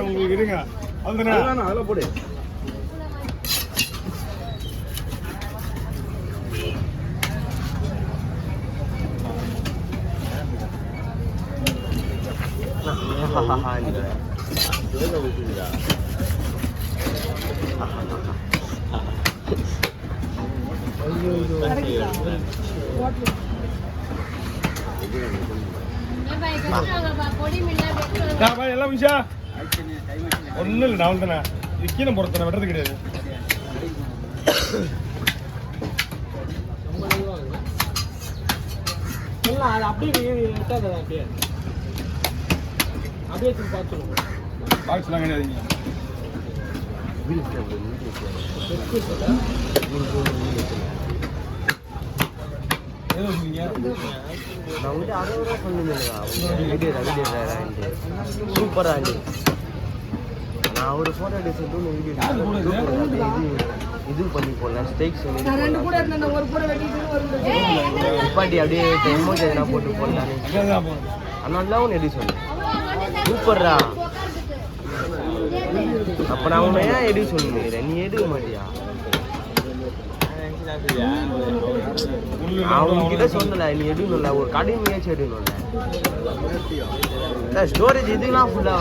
உங்களுக்கு இருங்க. அதெல்லாம் போடு. எல்லாம் விஷா ஒன்றும் இல்லை. நான் தானே கீழே பொறுத்தன வெட்டுறது கிடையாது. அப்படியே பார்த்துருவோம். பாக்ஸ்லாம் கிடையாதுங்க. சூப்பரா நான் ஒரு போட்டோ இது பண்ணி போடலாம். ஸ்டேக்ஸ் பாட்டி அப்படியே எமோஜி எதனா போட்டு போடலாம். அதனால ஒன்று எடி சொன்னேன். சூப்பர்ரா. அப்ப நான் உன்னை ஏன் எடி சொல்லுறேன், நீ எடுக்க மாட்டியா? அவங்ககிட்ட சொன்னல நீ எடுக்கணும்ல, ஒரு கடைமையாச்சும் எடுக்கணும்ல. ஸ்டோரேஜ் இதுலாம் ஃபுல்லா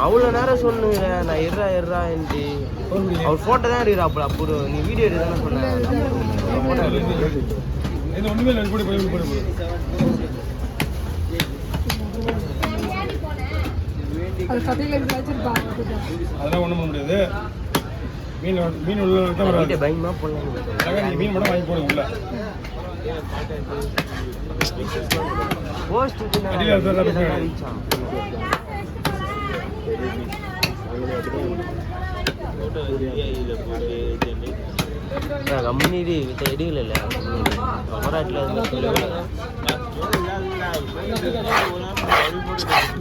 அவ்வளோ நேரம் சொன்னுங்க. நான் எர்றா என்று அவர் ஃபோட்டோ தான் எடுக்கிறாப்புல. அப்போ நீ வீடியோ எடுத்தானே சொன்னேன். அதெல்லாம் ஒன்றும் பண்ண முடியாது. மீன் உள்ள பயமா போடலாம். மீன் மட்டும் வாங்கி போடுங்க உள்ள. போஸ்ட் கம்பெனி எடுக்கல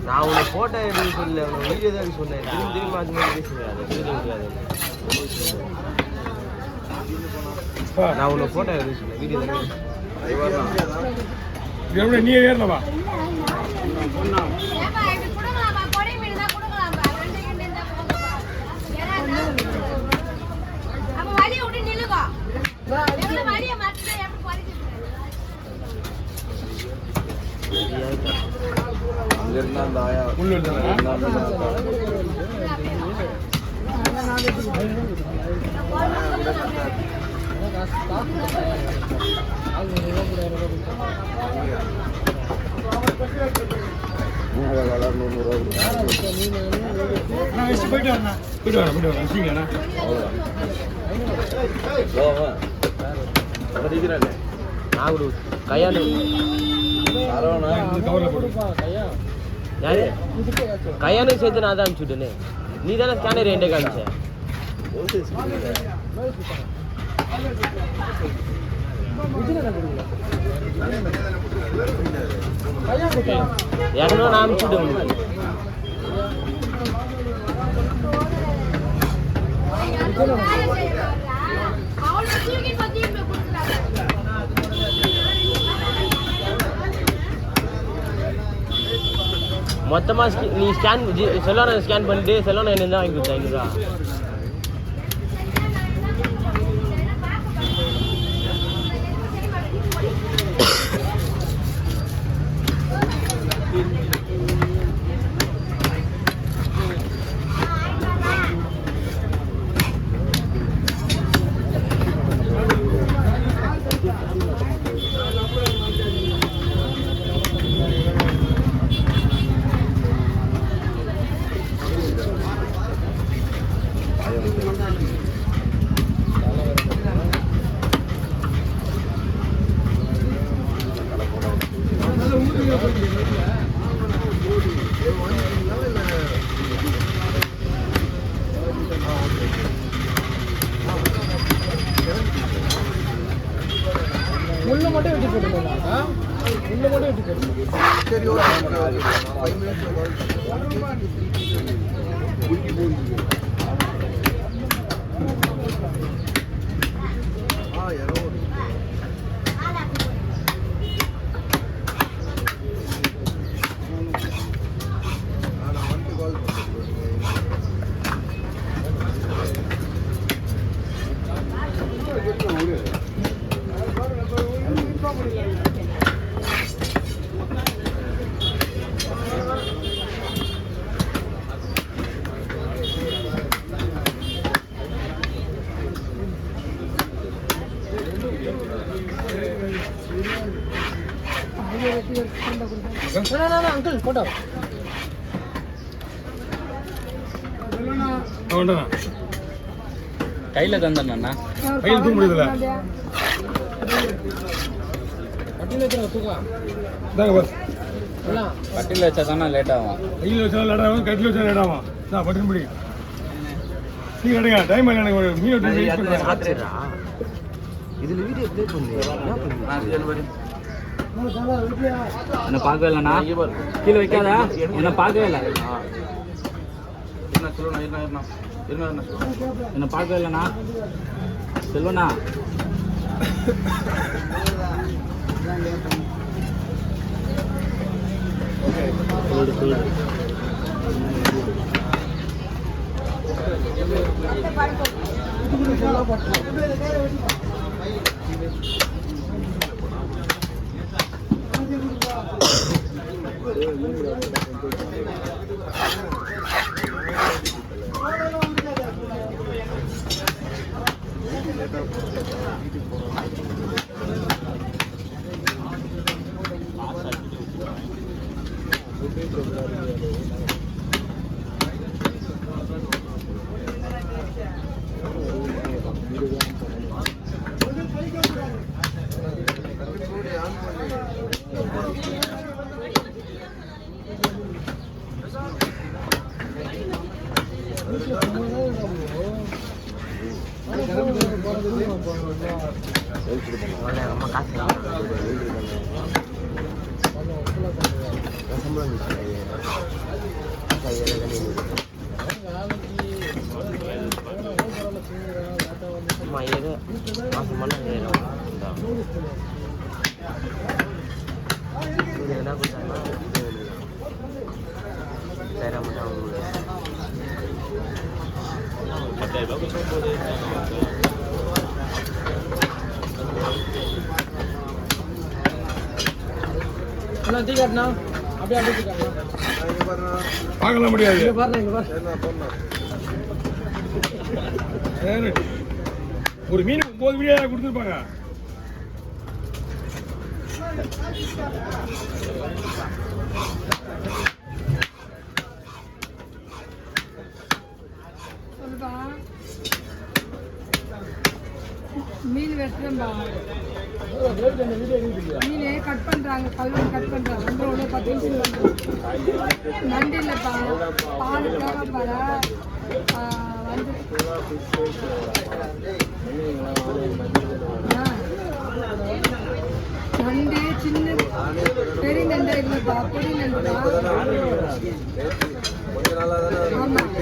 நான் உன்னை போட்டோ எடுக்க சொல்லல, வீடியோ தான் சொன்னேன். திரும்பி அது மாதிரி பேசுகிறேன். நான் உன்னை போட்டோ எடுக்க சொன்னேன், வீடியோ தான். நீ ஏறலவா போயிட்டு வரேன். கையானுக்கு சேர்த்து நான் தான் அனுப்பிச்சுட்டேனே. நீ தானே ஸ்கேனர் என்கிட்ட காமிச்ச. ஏற்கனவே நான் அனுப்பிச்சுட்டேன். மொத்தமாக நீ ஸ்கேன் செல்லோனை ஸ்கேன் பண்ணிட்டு செல்லோனை என்ன தான் வாங்கி கொடுத்தேன். 5 ரூபா முள்ள மட்டும் வெட்டி போட்டுக்கோங்க. முள்ள மட்டும் வெட்டி போட்டுக்கோங்க. சரி ஓகே. 5 மினிட்ஸ் அங்கிள் போட்டோ வேண்டாண்ணா கையில் தந்துடணும்ண்ணா கையில் தூக்க முடியுதுல்ல வண்டியில் வச்சுருங்க தூக்கம் இதாங்க பஸ் எல்லாம் கட்டில் வச்சா தானே லேட் ஆகும். கையில் வச்சா லேட் ஆகும் கட்டில் வச்சா லேட் ஆகும் நான் பட்டு முடியும் நீ கிடையாது டைம் இல்லை எனக்கு ஒரு மீன் வெட்டி ஆச்சுடா இதுல வீடியோ ப்ளே பண்ணு என்ன பண்ணு என்ன பார்க்கவே இல்லைண்ணா கீழே வைக்காதா என்ன பார்க்கவே இல்லை என்ன பார்க்கவே இல்லைண்ணா செல்வண்ணா அம்மா காசு அம்மா ஏதோ மாசம் பண்ண என்ன கொடுத்தாங்கன்னா சரி மட்டும் அவங்க 10,000 எல்லாம் தீ காட்டினா அப்படியே அப்படியே தீ காட்டினா பார்க்கலாம் முடியாது இங்கே பாருண்ணா இங்கே பாரு சரி ஒரு மீன் 9 மீடியா கொடுத்துருப்பாங்க மீன் வெட்டுறேன்பா மீனே கட் பண்ணுறாங்க கல்வன் கட் பண்ணுறாங்க வந்து ஒன்று 10 நிமிஷம் வந்து நண்டு இல்லைப்பா பால் தேவைப்பட வந்து நண்டு சின்ன பெரிய நண்டு இல்லைப்பா பொடி நண்டு ஆமாம்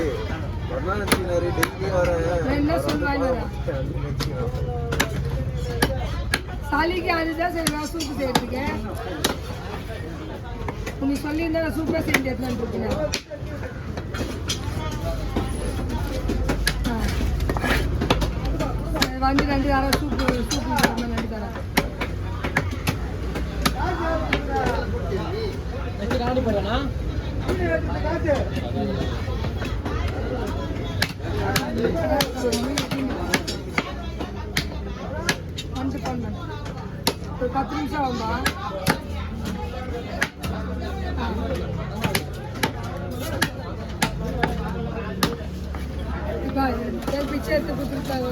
என்ன சொல்லுவாங்க சளிக்கு அதுதான் செய்வேன் சூப்பு செய்யறதுக்கு நீ சொல்லியிருந்தா நான் சூப்பராக செஞ்சு எடுத்துன்னு இருக்கேன் வந்து 2 தரம் சூப்பு சூப்பு 2 தரம் ராணி போடுறேண்ணா வந்து பண்ண ஒரு 10 நிமிஷம் ஆகும்பா இப்போ பிச்சை எடுத்து கொடுத்துருக்காங்க